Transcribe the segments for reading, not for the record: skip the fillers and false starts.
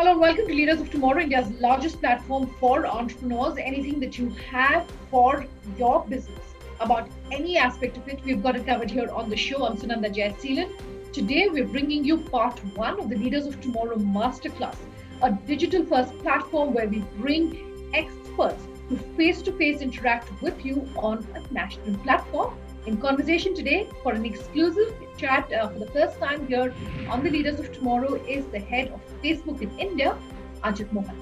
Hello and welcome to Leaders of Tomorrow, India's largest platform for entrepreneurs. Anything that you have for your business, about any aspect of it, we've got it covered here on the show. I'm Sunanda Jayasheelan. Today, we're bringing you part one of the Leaders of Tomorrow Masterclass, a digital-first platform where we bring experts to face interact with you on a national platform. In conversation today for an exclusive chat for the first time here on the Leaders of Tomorrow is the head of Facebook in India, Ajit Mohan.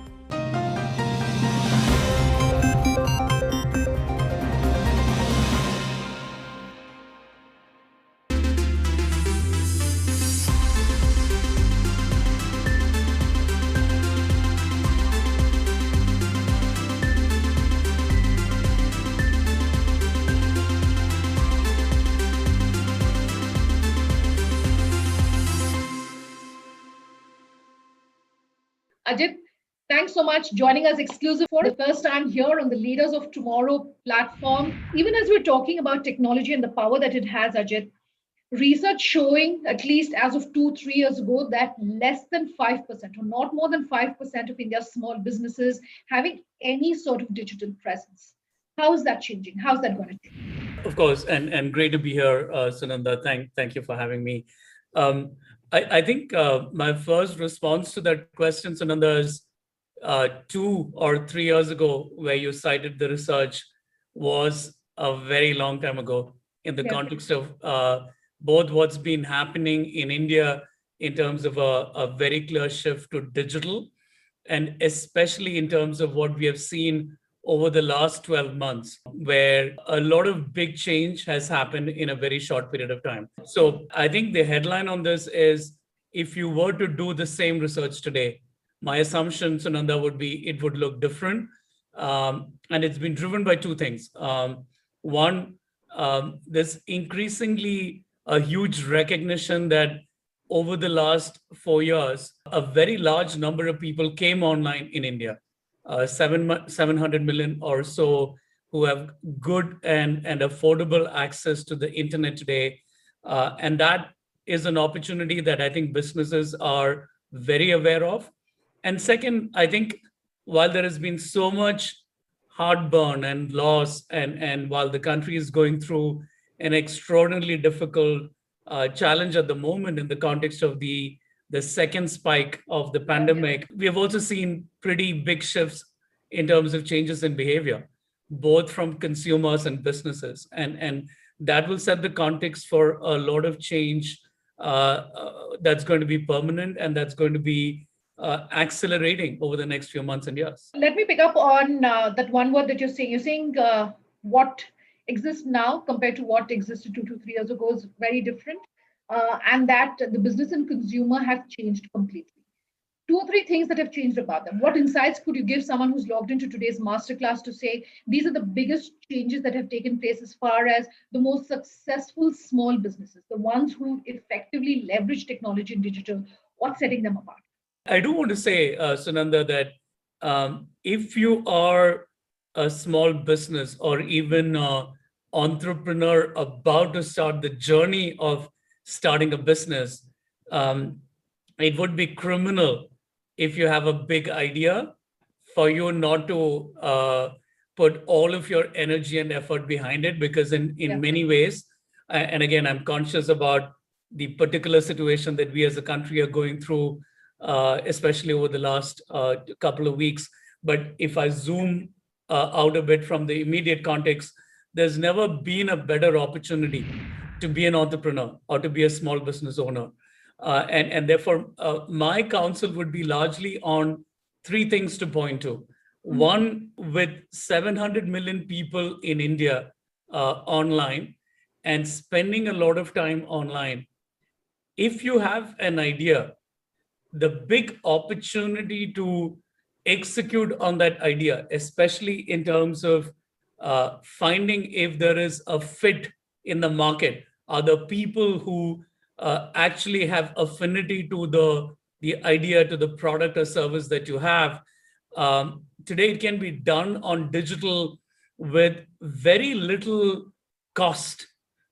Ajit, thanks so much joining us exclusive for the first time here on the Leaders of Tomorrow platform. Even as we're talking about technology and the power that it has, Ajit, research showing, at least as of 2, 3 years ago, that less than 5% or not more than 5% of India's small businesses having any sort of digital presence. How is that changing? How's that going to change? Of course, and great to be here, Sunanda. Thank you for having me. Um, I think my first response to that question, Sunanda, is 2 or 3 years ago, where you cited the research, was a very long time ago in the Yeah. context of both what's been happening in India in terms of a very clear shift to digital, and especially in terms of what we have seen over the last 12 months, where a lot of big change has happened in a very short period of time. So I think the headline on this is, if you were to do the same research today, my assumption, Sunanda, would be it would look different. And it's been driven by two things. One, there's increasingly a huge recognition that over the last 4 years, a very large number of people came online in India, 700 million or so, who have good and affordable access to the internet today. And that is an opportunity that I think businesses are very aware of. And second, I think while there has been so much heartburn and loss, and while the country is going through an extraordinarily difficult challenge at the moment in the context of the second spike of the pandemic, we have also seen pretty big shifts in terms of changes in behavior, both from consumers and businesses. And that will set the context for a lot of change that's going to be permanent, and that's going to be accelerating over the next few months and years. Let me pick up on that one word that you're saying. You're saying what exists now compared to what existed 2 to 3 years ago is very different, and that the business and consumer have changed completely. Two or three things that have changed about them. What insights could you give someone who's logged into today's masterclass to say these are the biggest changes that have taken place as far as the most successful small businesses, the ones who effectively leverage technology and digital? What's setting them apart? I do want to say, Sunanda, that if you are a small business or even an entrepreneur about to start the journey of starting a business, it would be criminal if you have a big idea for you not to put all of your energy and effort behind it, because in many ways, and again, I'm conscious about the particular situation that we as a country are going through, especially over the last couple of weeks. But if I zoom out a bit from the immediate context, there's never been a better opportunity to be an entrepreneur or to be a small business owner. And therefore, my counsel would be largely on three things to point to. One, with 700 million people in India online and spending a lot of time online, if you have an idea, the big opportunity to execute on that idea, especially in terms of finding if there is a fit in the market, are the people who actually have affinity to the idea, to the product or service that you have. Today, it can be done on digital with very little cost.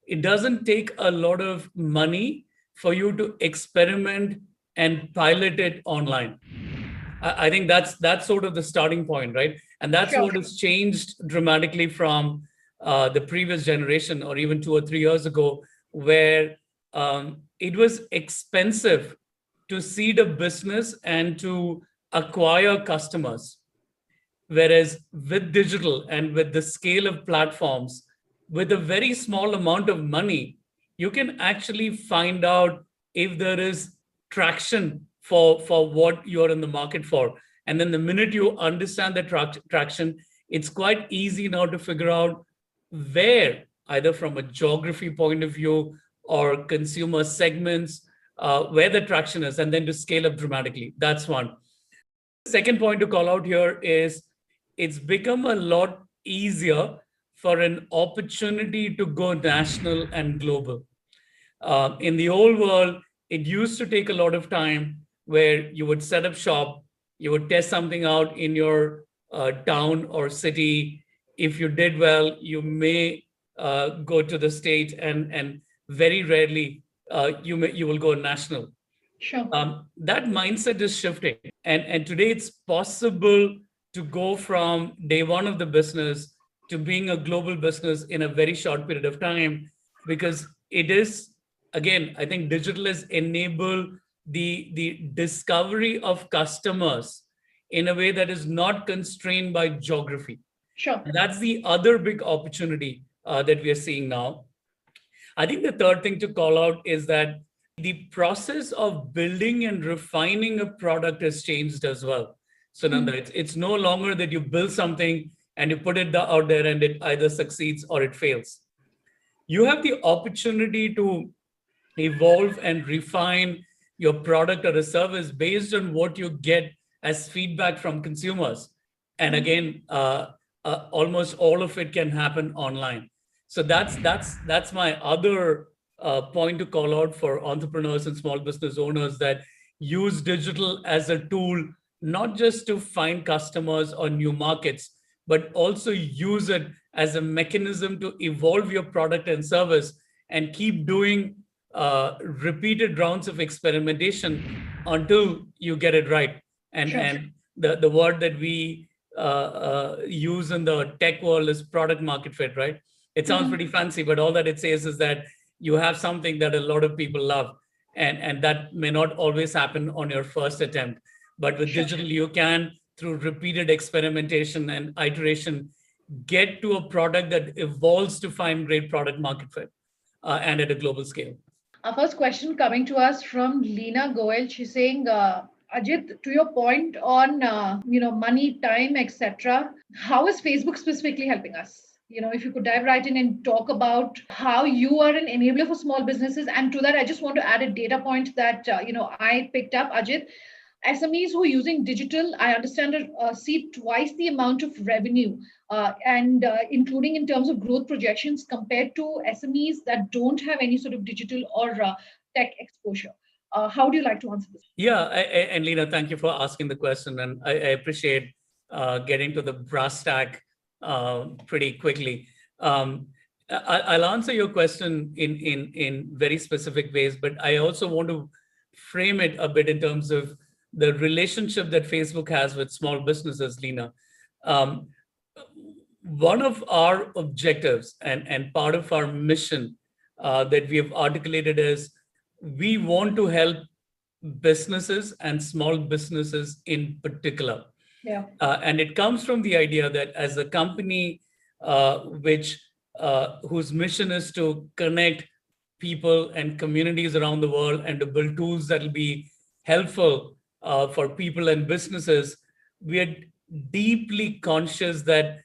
It doesn't take a lot of money for you to experiment and pilot it online. I think that's sort of the starting point, right? And that's Sure. what has changed dramatically from the previous generation, or even 2 or 3 years ago, where it was expensive to seed a business and to acquire customers. Whereas with digital and with the scale of platforms, with a very small amount of money, you can actually find out if there is traction for what you're in the market for. And then the minute you understand the traction, it's quite easy now to figure out where, either from a geography point of view or consumer segments, where the traction is, and then to scale up dramatically. That's one. Second point to call out here is it's become a lot easier for an opportunity to go national and global. In the old world, it used to take a lot of time where you would set up shop, you would test something out in your town or city. If you did well, you may go to the state, and very rarely you will go national. Sure. That mindset is shifting, and today it's possible to go from day one of the business to being a global business in a very short period of time, because it is, again, I think digital has enabled the discovery of customers in a way that is not constrained by geography. Sure. That's the other big opportunity that we are seeing now. I think the third thing to call out is that the process of building and refining a product has changed as well. So, Nanda, it's no longer that you build something and you put it out there and it either succeeds or it fails. You have the opportunity to evolve and refine your product or a service based on what you get as feedback from consumers. And again, almost all of it can happen online. So that's my other point to call out for entrepreneurs and small business owners, that use digital as a tool, not just to find customers or new markets, but also use it as a mechanism to evolve your product and service, and keep doing repeated rounds of experimentation until you get it right. And Sure. and the word that we use in the tech world is product market fit, right? It sounds pretty fancy, but all that it says is that you have something that a lot of people love, and that may not always happen on your first attempt. But with Sure. digital, you can, through repeated experimentation and iteration, get to a product that evolves to find great product market fit, and at a global scale. Our first question coming to us from Leena Goel. She's saying, Ajit, to your point on money, time, etc. How is Facebook specifically helping us? If you could dive right in and talk about how you are an enabler for small businesses. And to that, I just want to add a data point that I picked up, Ajit. SMEs who are using digital, I understand, see twice the amount of revenue, and including in terms of growth projections compared to SMEs that don't have any sort of digital or tech exposure. How do you like to answer this? Yeah, and Lena, thank you for asking the question, and I appreciate getting to the brass tack pretty quickly. I'll answer your question in very specific ways, but I also want to frame it a bit in terms of the relationship that Facebook has with small businesses, Lena. Um, One of our objectives and part of our mission that we have articulated is we want to help businesses and small businesses in particular. Yeah. And it comes from the idea that as a company which whose mission is to connect people and communities around the world and to build tools that will be helpful for people and businesses, we are deeply conscious that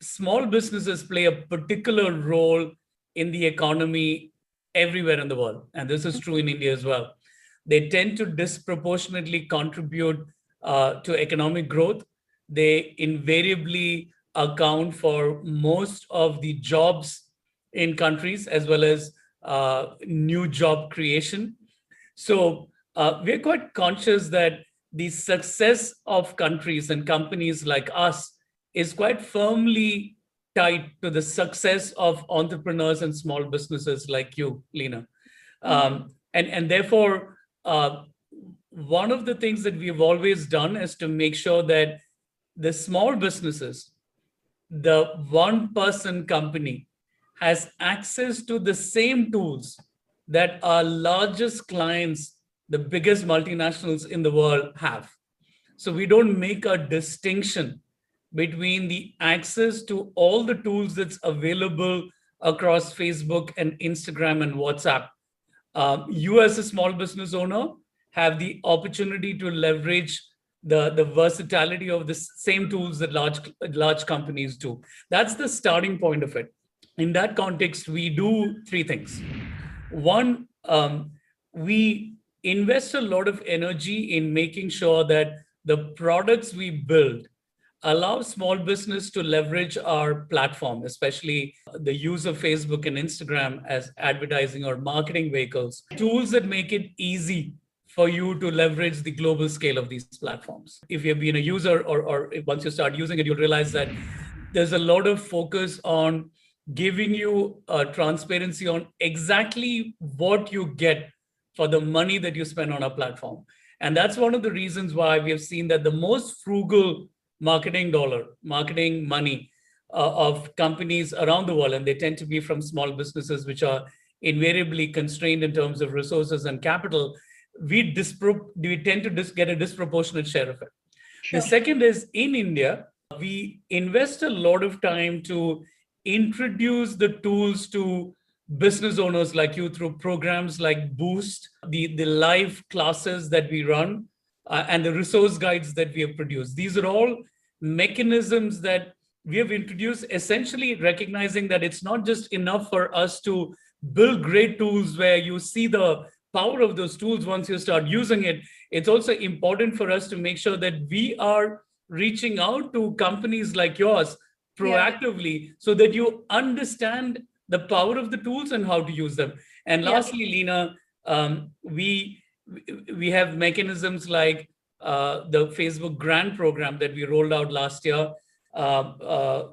small businesses play a particular role in the economy everywhere in the world. And this is true in India as well. They tend to disproportionately contribute to economic growth. They invariably account for most of the jobs in countries, as well as new job creation. So we're quite conscious that the success of countries and companies like us is quite firmly tied to the success of entrepreneurs and small businesses like you, Lena. And therefore, one of the things that we've always done is to make sure that the small businesses, the one person company, has access to the same tools that our largest clients, the biggest multinationals in the world, have. So we don't make a distinction between the access to all the tools that's available across Facebook and Instagram and WhatsApp. You as a small business owner have the opportunity to leverage the versatility of the same tools that large companies do. That's the starting point of it. In that context, we do three things. One, we invest a lot of energy in making sure that the products we build allow small business to leverage our platform, especially the use of Facebook and Instagram as advertising or marketing vehicles, tools that make it easy for you to leverage the global scale of these platforms. If you've been a user, or once you start using it, you'll realize that there's a lot of focus on giving you transparency on exactly what you get for the money that you spend on our platform. And that's one of the reasons why we have seen that the most frugal marketing money of companies around the world, and they tend to be from small businesses, which are invariably constrained in terms of resources and capital, we tend to get a disproportionate share of it. Sure. The second is, in India, we invest a lot of time to introduce the tools to business owners like you through programs like Boost, the live classes that we run, and the resource guides that we have produced. These are all mechanisms that we have introduced, essentially recognizing that it's not just enough for us to build great tools where you see the power of those tools once you start using it. It's also important for us to make sure that we are reaching out to companies like yours proactively, so that you understand the power of the tools and how to use them. And lastly, Leena, we have mechanisms like the Facebook grant program that we rolled out last year,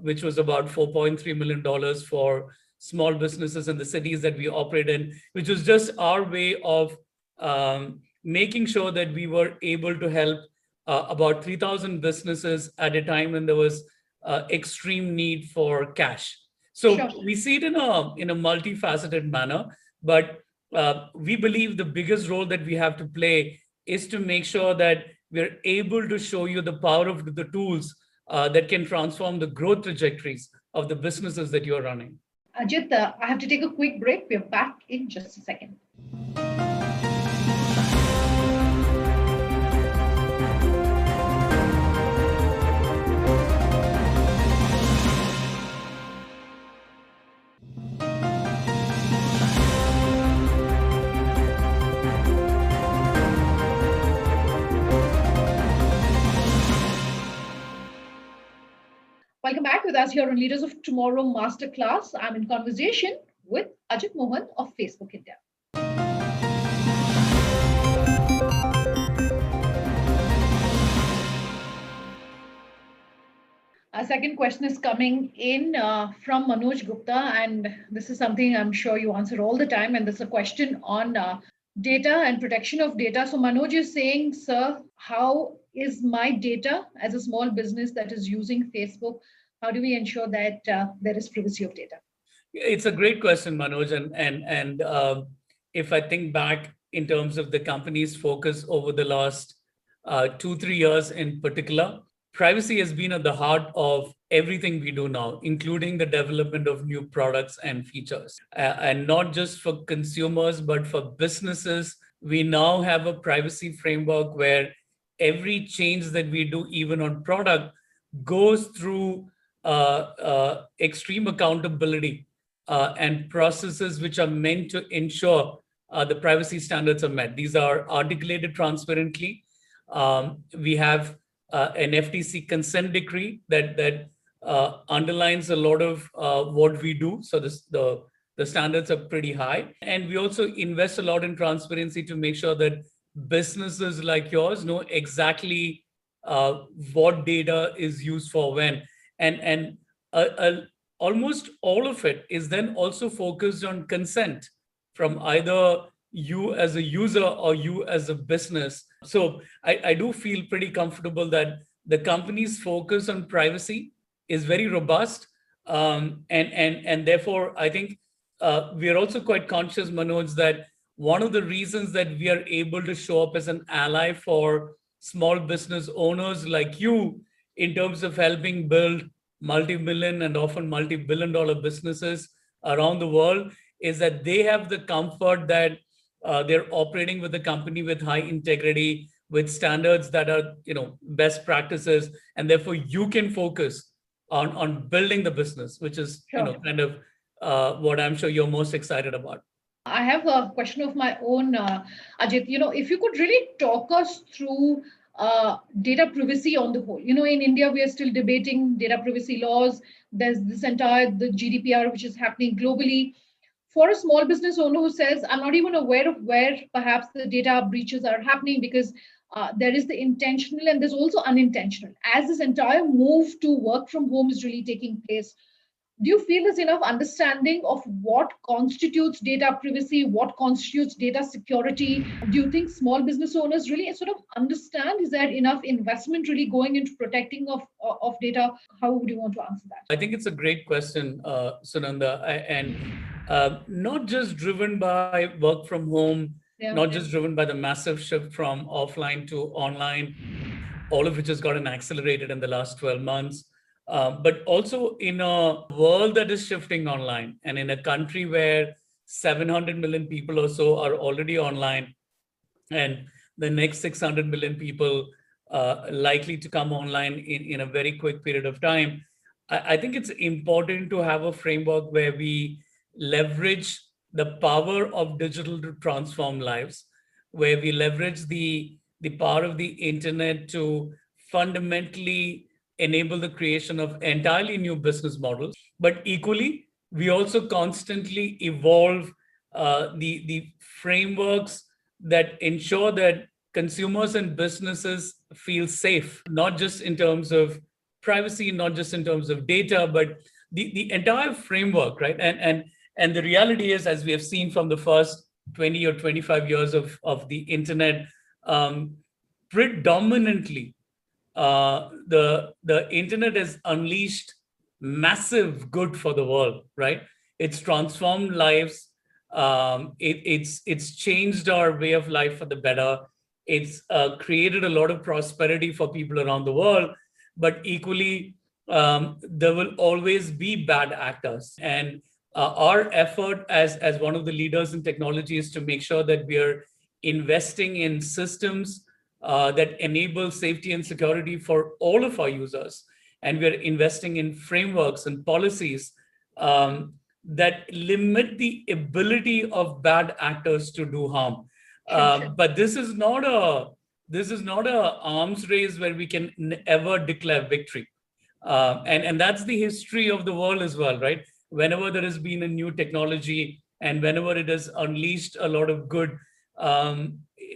which was about $4.3 million for small businesses in the cities that we operate in, which was just our way of making sure that we were able to help about 3,000 businesses at a time when there was extreme need for cash. So we see it in a multifaceted manner, but we believe the biggest role that we have to play is to make sure that we're able to show you the power of the tools that can transform the growth trajectories of the businesses that you're running. Ajit, I have to take a quick break. We're back in just a second. Welcome back with us here on Leaders of Tomorrow Masterclass. I'm in conversation with Ajit Mohan of Facebook India. Our second question is coming in from Manoj Gupta, and this is something I'm sure you answer all the time, and this is a question on data and protection of data. So Manoj is saying, sir, how is my data as a small business that is using Facebook? How do we ensure that there is privacy of data? It's a great question, Manoj. And if I think back in terms of the company's focus over the last 2-3 years in particular, privacy has been at the heart of everything we do now, including the development of new products and features. And not just for consumers, but for businesses. We now have a privacy framework where every change that we do, even on product, goes through extreme accountability and processes which are meant to ensure the privacy standards are met. These are articulated transparently. We have an FTC consent decree that underlines a lot of what we do. So the standards are pretty high. And we also invest a lot in transparency to make sure that businesses like yours know exactly what data is used for when. And almost all of it is then also focused on consent from either you as a user or you as a business. So I do feel pretty comfortable that the company's focus on privacy is very robust. And therefore, I think we are also quite conscious, Manoj, that one of the reasons that we are able to show up as an ally for small business owners like you in terms of helping build multi-million and often multi-billion dollar businesses around the world is that they have the comfort that they're operating with a company with high integrity, with standards that are, best practices, and therefore you can focus on building the business, which is, Sure. kind of what I'm sure you're most excited about. I have a question of my own, Ajit. If you could really talk us through data privacy on the whole. In India, we are still debating data privacy laws. There's this entire the GDPR, which is happening globally. For a small business owner who says, I'm not even aware of where perhaps the data breaches are happening, because there is the intentional and there's also unintentional. As this entire move to work from home is really taking place, do you feel there's enough understanding of what constitutes data privacy, what constitutes data security? Do you think small business owners really sort of understand? Is there enough investment really going into protecting of data? How would you want to answer that? I think it's a great question, Sunanda, and not just driven by work from home, Yeah. not just driven by the massive shift from offline to online, all of which has gotten accelerated in the last 12 months, but also in a world that is shifting online and in a country where 700 million people or so are already online, and the next 600 million people likely to come online in a very quick period of time. I think it's important to have a framework where we leverage the power of digital to transform lives, where we leverage the power of the internet to fundamentally enable the creation of entirely new business models. But equally, we also constantly evolve the frameworks that ensure that consumers and businesses feel safe, not just in terms of privacy, not just in terms of data, but the entire framework, right? And the reality is, as we have seen from the first 20 or 25 years of the internet, um, predominantly the internet has unleashed massive good for the world, right? It's transformed lives. It's changed our way of life for the better. It's created a lot of prosperity for people around the world. But equally, there will always be bad actors. And our effort as one of the leaders in technology is to make sure that we are investing in systems that enable safety and security for all of our users. And we're investing in frameworks and policies that limit the ability of bad actors to do harm. Sure. But this is not a arms race where we can ever declare victory. And that's the history of the world as well, right? Whenever there has been a new technology and whenever it has unleashed a lot of good,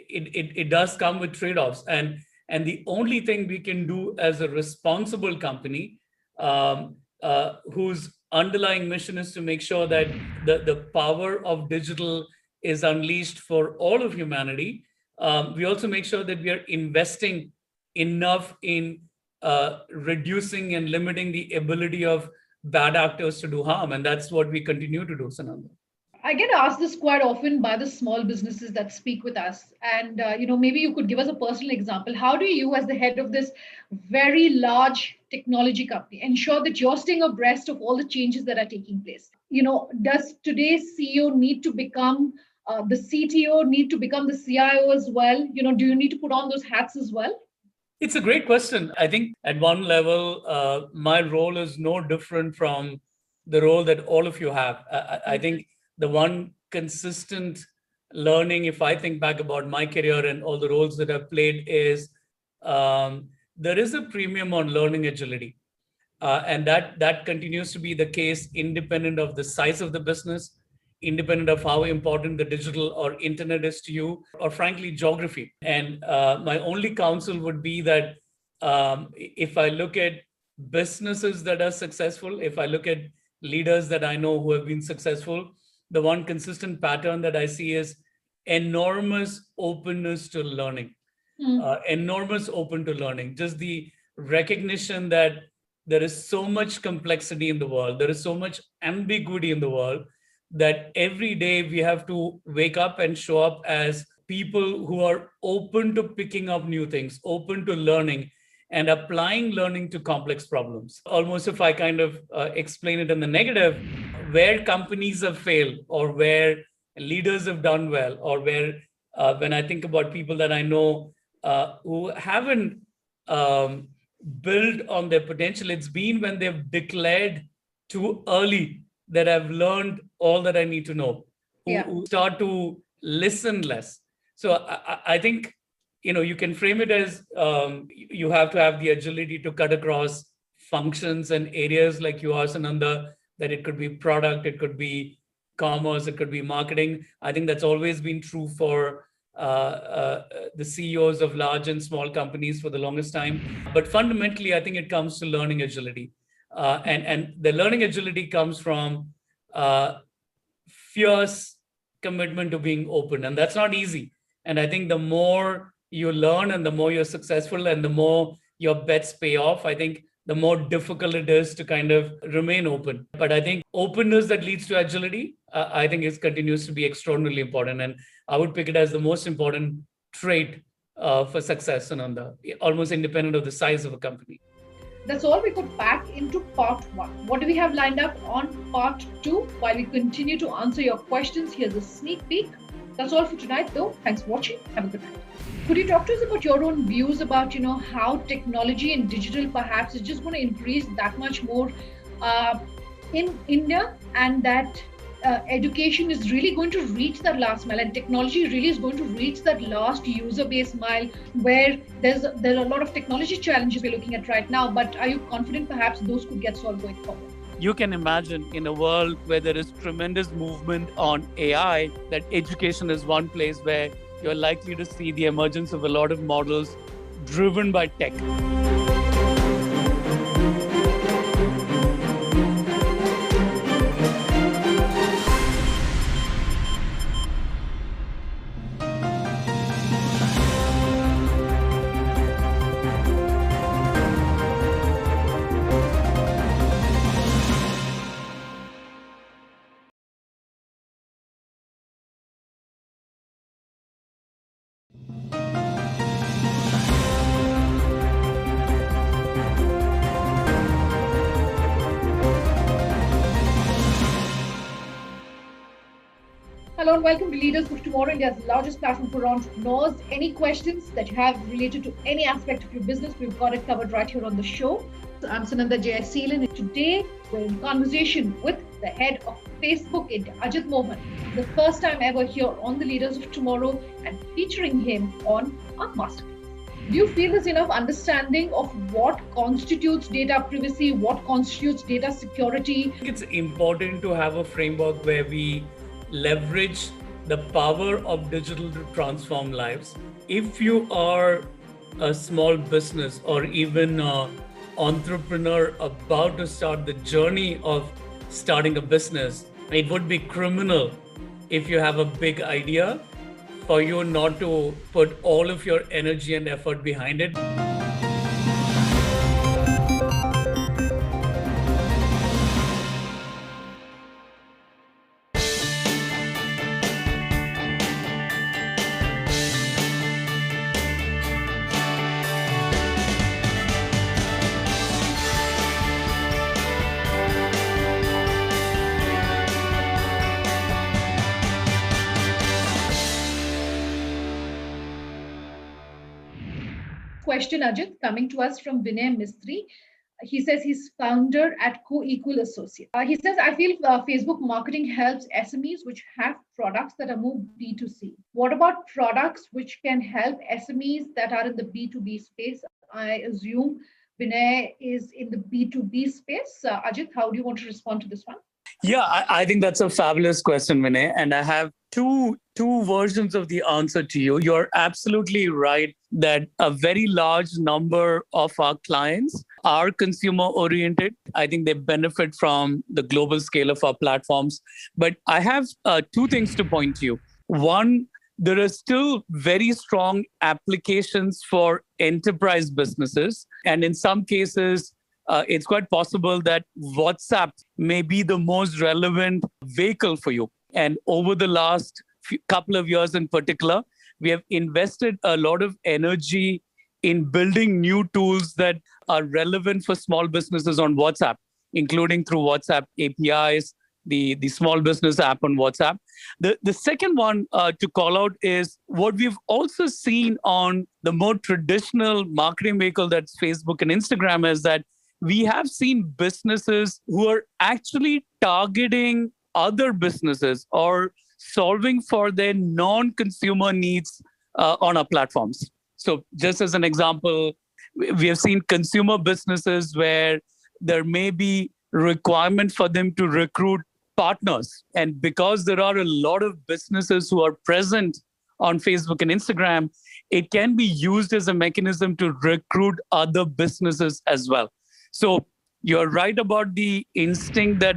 it does come with trade-offs. And the only thing we can do as a responsible company, whose underlying mission is to make sure that the power of digital is unleashed for all of humanity, we also make sure that we are investing enough in reducing and limiting the ability of bad actors to do harm. And that's what we continue to do, Sananda. I get asked this quite often by the small businesses that speak with us. And, maybe you could give us a personal example. How do you, as the head of this very large technology company, ensure that you're staying abreast of all the changes that are taking place? Does today's CEO need to become the CTO, need to become the CIO as well? Do you need to put on those hats as well? It's a great question. I think at one level, my role is no different from the role that all of you have. I think the one consistent learning, if I think back about my career and all the roles that I've played, is there is a premium on learning agility. And that continues to be the case independent of the size of the business, independent of how important the digital or internet is to you, or frankly, geography. And my only counsel would be that if I look at businesses that are successful, if I look at leaders that I know who have been successful, the one consistent pattern that I see is enormous openness to learning, enormous open to learning. Just the recognition that there is so much complexity in the world, there is so much ambiguity in the world, that every day we have to wake up and show up as people who are open to picking up new things, open to learning and applying learning to complex problems. Almost if I kind of explain it in the negative, where companies have failed or where leaders have done well, or where when I think about people that I know who haven't um, built on their potential, it's been when they've declared too early that I've learned all that I need to know, who start to listen less. So I think, you can frame it as you have to have the agility to cut across functions and areas like you asked, Ananda, that it could be product, it could be commerce, it could be marketing. I think that's always been true for the CEOs of large and small companies for the longest time. But fundamentally, I think it comes to learning agility. And the learning agility comes from fierce commitment to being open. And that's not easy. And I think the more you learn and the more you're successful and the more your bets pay off, I think the more difficult it is to kind of remain open. But I think openness that leads to agility, I think it continues to be extraordinarily important. And I would pick it as the most important trait for success, Ananda, almost independent of the size of a company. That's all we could pack into part 1. What do we have lined up on part 2? While we continue to answer your questions, here's a sneak peek. That's all for tonight, though. Thanks for watching. Have a good night. Could you talk to us about your own views about, how technology and digital perhaps is just going to increase that much more in India, and that education is really going to reach that last mile, and technology really is going to reach that last user base mile, where there are a lot of technology challenges we're looking at right now, but are you confident perhaps those could get solved going forward? You can imagine in a world where there is tremendous movement on AI, that education is one place where you're likely to see the emergence of a lot of models driven by tech. Hello and welcome to Leaders of Tomorrow, India's largest platform for entrepreneurs. Any questions that you have related to any aspect of your business, we've got it covered right here on the show. I'm Sunanda Jayaseelan, and today we're in conversation with the head of Facebook India, Ajit Mohan. The first time ever here on the Leaders of Tomorrow, and featuring him on our Masterclass. Do you feel there's enough understanding of what constitutes data privacy, what constitutes data security? I think it's important to have a framework where we leverage the power of digital to transform lives. If you are a small business or even an entrepreneur about to start the journey of starting a business, it would be criminal if you have a big idea for you not to put all of your energy and effort behind it. Question, Ajit, coming to us from Vinay Mistry. He says he's founder at Co-Equal Associates. He says, I feel Facebook marketing helps SMEs which have products that are more B2C. What about products which can help SMEs that are in the B2B space? I assume Vinay is in the B2B space. Ajit, how do you want to respond to this one? Yeah, I think that's a fabulous question, Vinay. And I have two versions of the answer to you. You're absolutely right that a very large number of our clients are consumer oriented. I think they benefit from the global scale of our platforms. But I have two things to point to you. One, there are still very strong applications for enterprise businesses. And in some cases, it's quite possible that WhatsApp may be the most relevant vehicle for you. And over the last couple of years in particular, we have invested a lot of energy in building new tools that are relevant for small businesses on WhatsApp, including through WhatsApp APIs, the small business app on WhatsApp. The second one to call out is what we've also seen on the more traditional marketing vehicle that's Facebook and Instagram is that we have seen businesses who are actually targeting other businesses or solving for their non-consumer needs on our platforms. So just as an example, we have seen consumer businesses where there may be requirement for them to recruit partners. And because there are a lot of businesses who are present on Facebook and Instagram, it can be used as a mechanism to recruit other businesses as well. So you're right about the instinct that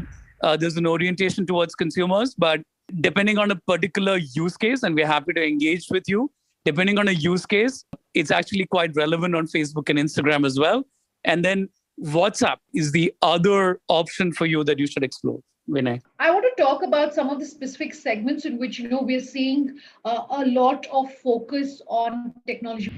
there's an orientation towards consumers, but depending on a particular use case, and we're happy to engage with you, depending on a use case, it's actually quite relevant on Facebook and Instagram as well. And then WhatsApp is the other option for you that you should explore. Vinay. I want to talk about some of the specific segments in which we're seeing a lot of focus on technology.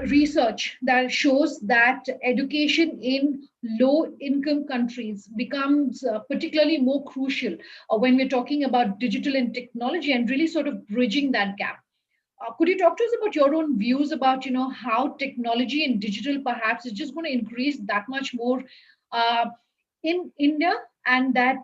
Research that shows that education in low-income countries becomes particularly more crucial when we're talking about digital and technology and really sort of bridging that gap. Could you talk to us about your own views about how technology and digital perhaps is just going to increase that much more uh, in India, and that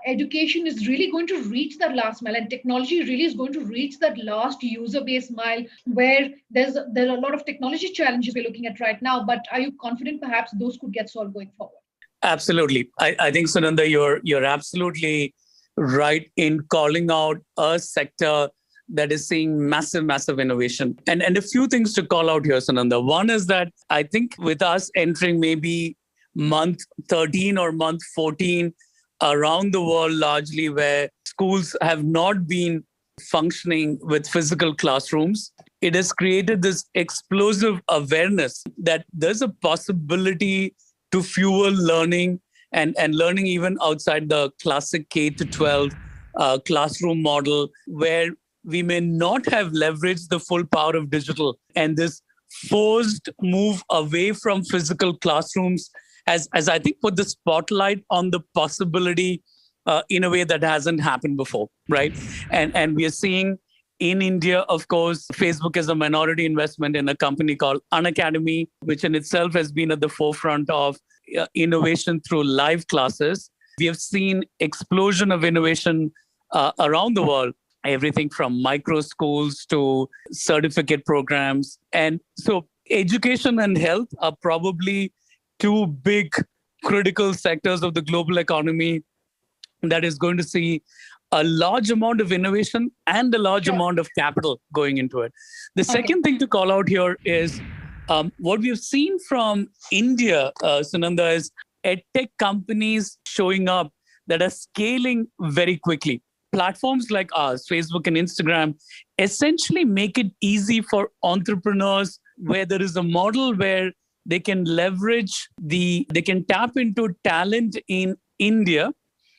education is really going to reach that last mile, and technology really is going to reach that last user base mile where there are a lot of technology challenges we're looking at right now. But are you confident perhaps those could get solved going forward? Absolutely. I think, Sunanda, you're absolutely right in calling out a sector that is seeing massive, massive innovation. And a few things to call out here, Sunanda. One is that I think with us entering maybe month 13 or month 14 around the world, largely where schools have not been functioning with physical classrooms, it has created this explosive awareness that there's a possibility to fuel learning and learning even outside the classic K to 12 classroom model, where we may not have leveraged the full power of digital. And this forced move away from physical classrooms as I think put the spotlight on the possibility in a way that hasn't happened before, right? And we are seeing in India, of course, Facebook is a minority investment in a company called Unacademy, which in itself has been at the forefront of innovation through live classes. We have seen explosion of innovation around the world, everything from micro schools to certificate programs. And so education and health are probably two big critical sectors of the global economy that is going to see a large amount of innovation and a large amount of capital going into it. The second thing to call out here is what we've seen from India, Sunanda, is edtech companies showing up that are scaling very quickly. Platforms like ours, Facebook and Instagram, essentially make it easy for entrepreneurs where there is a model where they can they can tap into talent in India.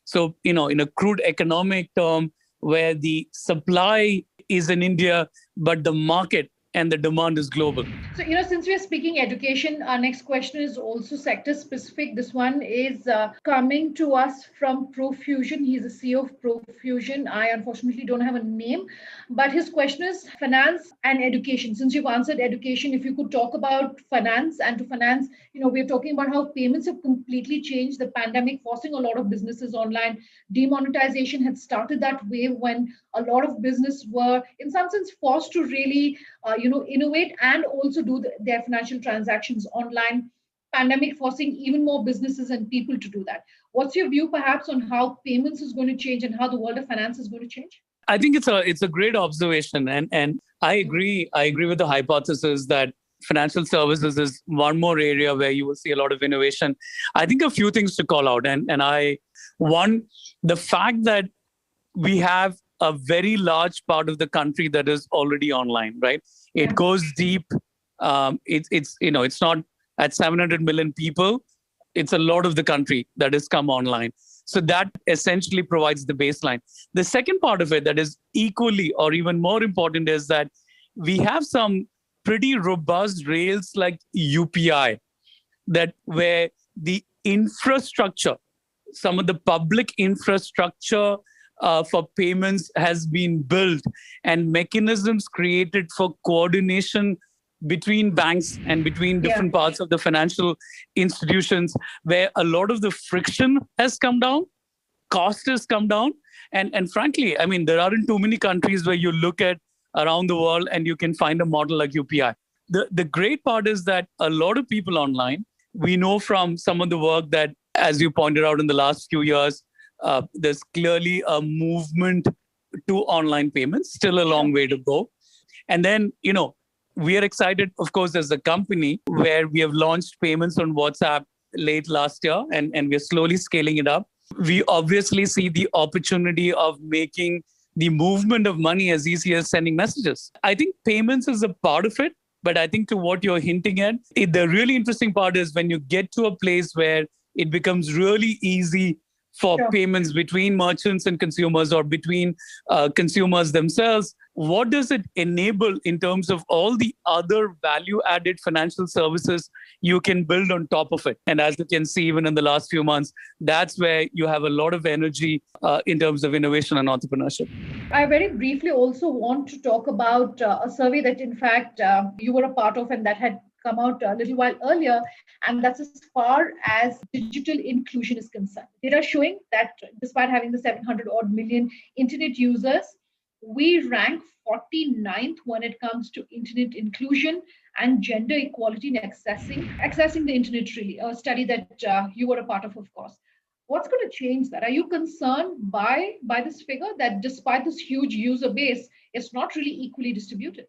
So, in a crude economic term, where the supply is in India, but the market and the demand is global. So, since we are speaking education, our next question is also sector specific. This one is coming to us from Profusion. He's the CEO of Profusion. I unfortunately don't have a name, but his question is finance and education. Since you've answered education, if you could talk about finance, and to finance, we're talking about how payments have completely changed. The pandemic forcing a lot of businesses online. Demonetization had started that wave when a lot of business were, in some sense, forced to really innovate and also do their financial transactions online. Pandemic forcing even more businesses and people to do that. What's your view perhaps on how payments is going to change and how the world of finance is going to change? I think it's a great observation, and I agree with the hypothesis that financial services is one more area where you will see a lot of innovation. I think a few things to call out, and one, the fact that we have a very large part of the country that is already online, right? It goes deep. It's not at 700 million people. It's a lot of the country that has come online. So that essentially provides the baseline. The second part of it that is equally or even more important is that we have some pretty robust rails like UPI, that where the infrastructure, some of the public infrastructure for payments has been built and mechanisms created for coordination between banks and between different parts of the financial institutions, where a lot of the friction has come down, cost has come down. And frankly, I mean, there aren't too many countries where you look at around the world and you can find a model like UPI. The great part is that a lot of people online, we know from some of the work that, as you pointed out in the last few years, there's clearly a movement to online payments, still a long way to go. And then, we are excited, of course, as a company where we have launched payments on WhatsApp late last year, and we're slowly scaling it up. We obviously see the opportunity of making the movement of money as easy as sending messages. I think payments is a part of it, but I think to what you're hinting at, the really interesting part is when you get to a place where it becomes really easy for payments between merchants and consumers, or between consumers themselves. What does it enable in terms of all the other value-added financial services you can build on top of it? And as you can see, even in the last few months, that's where you have a lot of energy in terms of innovation and entrepreneurship. I very briefly also want to talk about a survey that, in fact, you were a part of, and that had come out a little while earlier, and that's as far as digital inclusion is concerned. Data showing that despite having the 700 odd million internet users, we rank 49th when it comes to internet inclusion and gender equality in accessing the internet, really, a study that you were a part of course. What's going to change that? Are you concerned by this figure that despite this huge user base, it's not really equally distributed?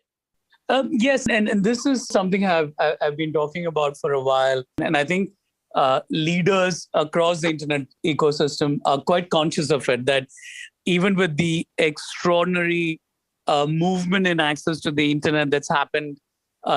Yes, and this is something I've been talking about for a while. And I think leaders across the internet ecosystem are quite conscious of it, that even with the extraordinary movement in access to the internet that's happened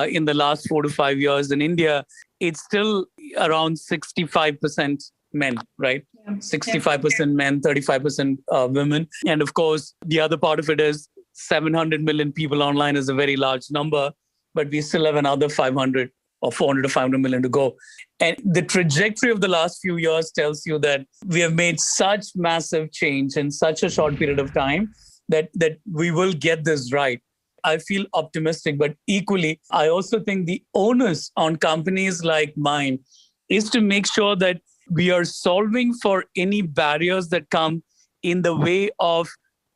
in the last 4 to 5 years in India, it's still around 65% men, right? 65% men, 35% women. And of course, the other part of it is 700 million people online is a very large number, but we still have another 500 or 400 to 500 million to go. And the trajectory of the last few years tells you that we have made such massive change in such a short period of time that we will get this right. I feel optimistic, but equally, I also think the onus on companies like mine is to make sure that we are solving for any barriers that come in the way of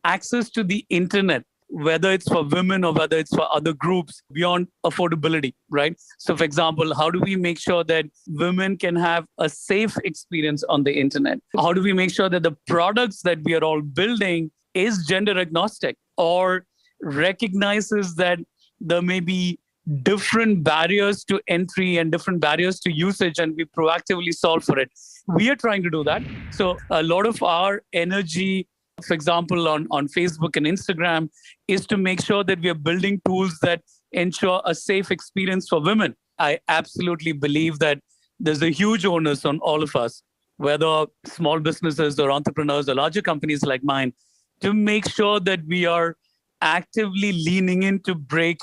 access to the internet, whether it's for women or whether it's for other groups, beyond affordability, right? So, for example, how do we make sure that women can have a safe experience on the internet? How do we make sure that the products that we are all building is gender agnostic or recognizes that there may be different barriers to entry and different barriers to usage, and we proactively solve for it? We are trying to do that. So a lot of our energy, for example, on Facebook and Instagram, is to make sure that we are building tools that ensure a safe experience for women. I absolutely believe that there's a huge onus on all of us, whether small businesses or entrepreneurs or larger companies like mine, to make sure that we are actively leaning in to break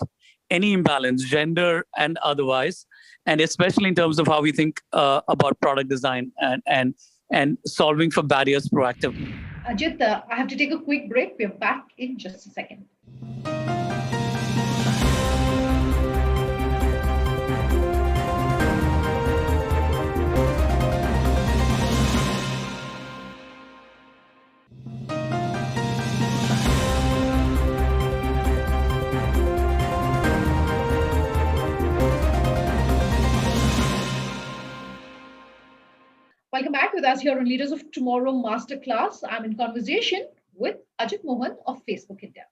any imbalance, gender and otherwise, and especially in terms of how we think about product design and solving for barriers proactively. Ajit, I have to take a quick break. We're back in just a second. Welcome back with us here on Leaders of Tomorrow Masterclass. I'm in conversation with Ajit Mohan of Facebook India.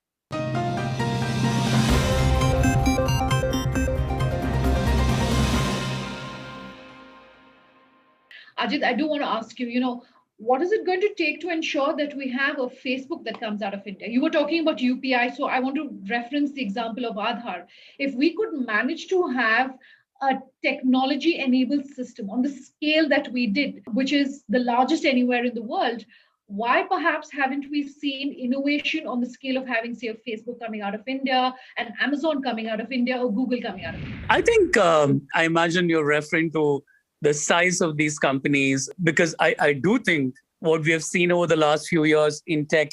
Ajit, I do want to ask you, What is it going to take to ensure that we have a Facebook that comes out of India? You were talking about UPI, so I want to reference the example of Aadhaar. If we could manage to have a technology enabled system on the scale that we did, which is the largest anywhere in the world, why perhaps haven't we seen innovation on the scale of having, say, a Facebook coming out of India, and Amazon coming out of India, or Google coming out of India? I think I imagine you're referring to the size of these companies because I do think what we have seen over the last few years in tech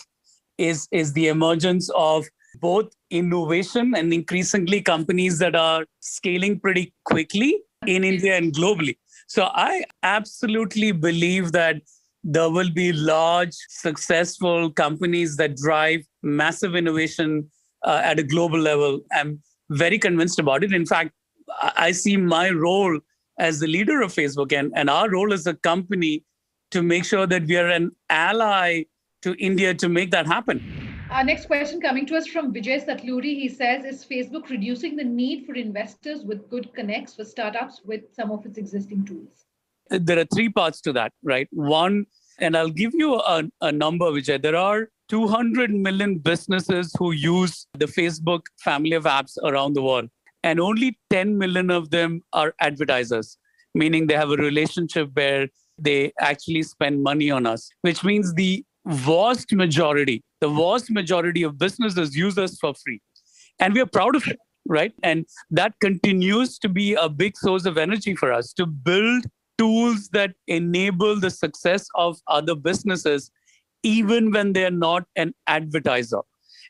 is the emergence of both innovation and increasingly companies that are scaling pretty quickly in India and globally. So I absolutely believe that there will be large, successful companies that drive massive innovation at a global level. I'm very convinced about it. In fact, I see my role as the leader of Facebook and our role as a company to make sure that we are an ally to India to make that happen. Our next question coming to us from Vijay Satluri. He says, is Facebook reducing the need for investors with good connects for startups with some of its existing tools? There are three parts to that, right? One, and I'll give you a number, Vijay. There are 200 million businesses who use the Facebook family of apps around the world. And only 10 million of them are advertisers, meaning they have a relationship where they actually spend money on us, which means the vast majority of businesses use us for free. And we are proud of it, right? And that continues to be a big source of energy for us to build tools that enable the success of other businesses, even when they're not an advertiser.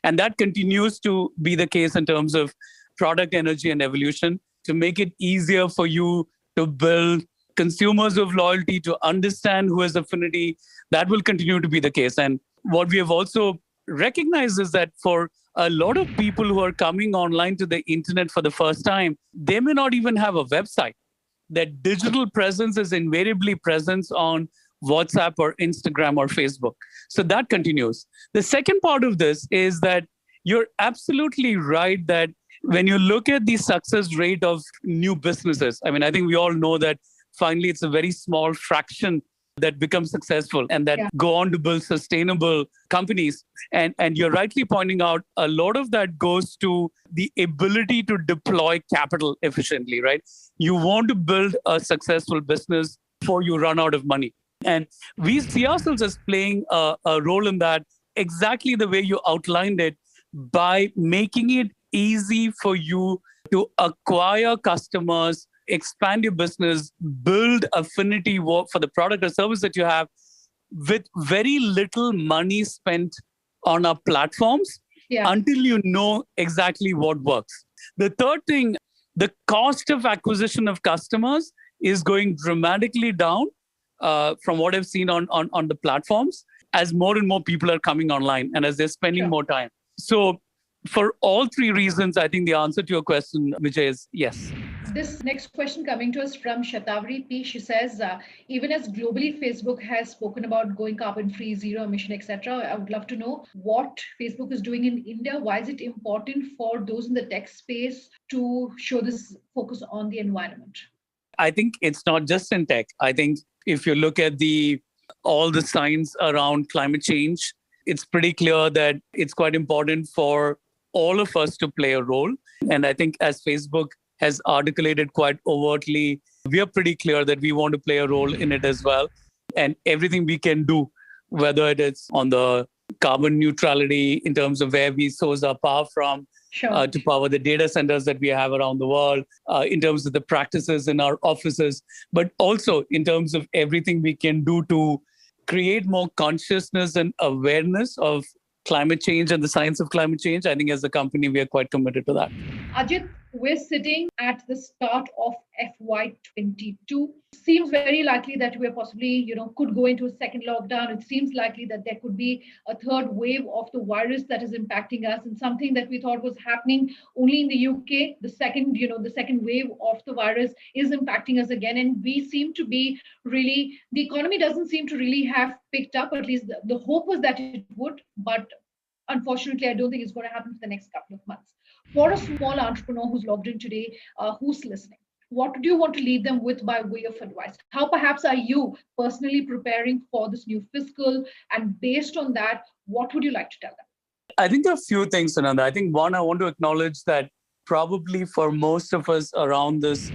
And that continues to be the case in terms of product energy and evolution to make it easier for you to build consumers of loyalty, to understand who has affinity. That will continue to be the case. And what we have also recognized is that for a lot of people who are coming online to the internet for the first time, they may not even have a website. That digital presence is invariably presence on WhatsApp or Instagram or Facebook. So that continues. The second part of this is that you're absolutely right that when you look at the success rate of new businesses, I mean, I think we all know that finally it's a very small fraction that become successful and that go on to build sustainable companies. And you're rightly pointing out a lot of that goes to the ability to deploy capital efficiently, right? You want to build a successful business before you run out of money. And we see ourselves as playing a role in that exactly the way you outlined it by making it easy for you to acquire customers, expand your business, build affinity for the product or service that you have with very little money spent on our platforms until you know exactly what works. The third thing, the cost of acquisition of customers is going dramatically down from what I've seen on the platforms as more and more people are coming online and as they're spending more time. So for all three reasons, I think the answer to your question, Vijay, is yes. This next question coming to us from Shatavari P. She says, even as globally Facebook has spoken about going carbon free, zero emission, etc., I would love to know what Facebook is doing in India. Why is it important for those in the tech space to show this focus on the environment? I think it's not just in tech. I think if you look at all the signs around climate change, it's pretty clear that it's quite important for all of us to play a role. And I think as Facebook has articulated quite overtly, we are pretty clear that we want to play a role in it as well. And everything we can do, whether it is on the carbon neutrality in terms of where we source our power from, to power the data centers that we have around the world, in terms of the practices in our offices, but also in terms of everything we can do to create more consciousness and awareness of climate change and the science of climate change. I think as a company, we are quite committed to that. Ajit, we're sitting at the start of FY22. Seems very likely that we're possibly, could go into a second lockdown. It seems likely that there could be a third wave of the virus that is impacting us, and something that we thought was happening only in the UK. The second wave of the virus is impacting us again, and we seem to be really, the economy doesn't seem to really have picked up. At least the hope was that it would, but unfortunately, I don't think it's going to happen for the next couple of months. For a small entrepreneur who's logged in today, who's listening, what do you want to leave them with by way of advice? How perhaps are you personally preparing for this new fiscal? And based on that, what would you like to tell them? I think there are a few things, Ananda. I think one, I want to acknowledge that probably for most of us around this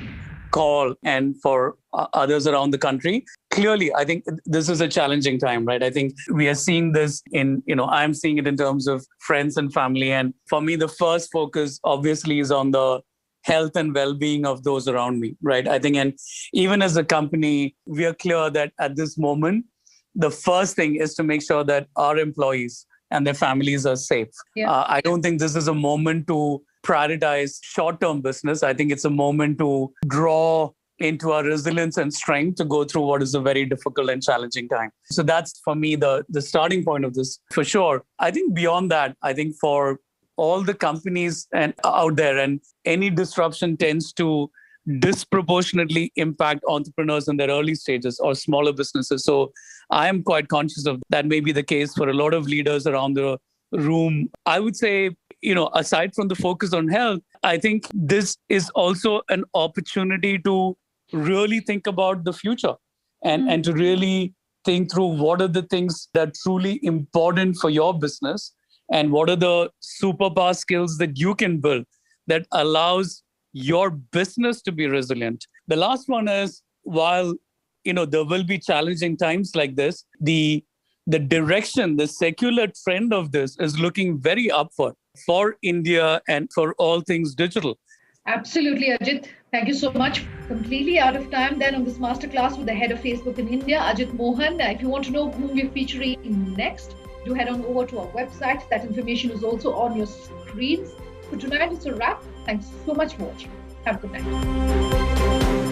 call and for others around the country, clearly, I think this is a challenging time, right? I think we are seeing this I'm seeing it in terms of friends and family. And for me, the first focus obviously is on the health and well-being of those around me, right? I think, and even as a company, we are clear that at this moment, the first thing is to make sure that our employees and their families are safe. Yeah. I don't think this is a moment to prioritize short-term business. I think it's a moment to draw into our resilience and strength to go through what is a very difficult and challenging time. So that's for me the starting point of this for sure. I think beyond that, I think for all the companies and out there, and any disruption tends to disproportionately impact entrepreneurs in their early stages or smaller businesses. So I am quite conscious of that may be the case for a lot of leaders around the room. I would say, aside from the focus on health, I think this is also an opportunity to really think about the future and to really think through what are the things that are truly important for your business and what are the superpower skills that you can build that allows your business to be resilient. The last one is, while there will be challenging times like this, the direction, the secular trend of this is looking very upward for India and for all things digital. Absolutely, Ajit. Thank you so much. Completely out of time then on this masterclass with the head of Facebook in India, Ajit Mohan. If you want to know whom we're featuring next, do head on over to our website. That information is also on your screens. For tonight, it's a wrap. Thanks so much for watching. Have a good night.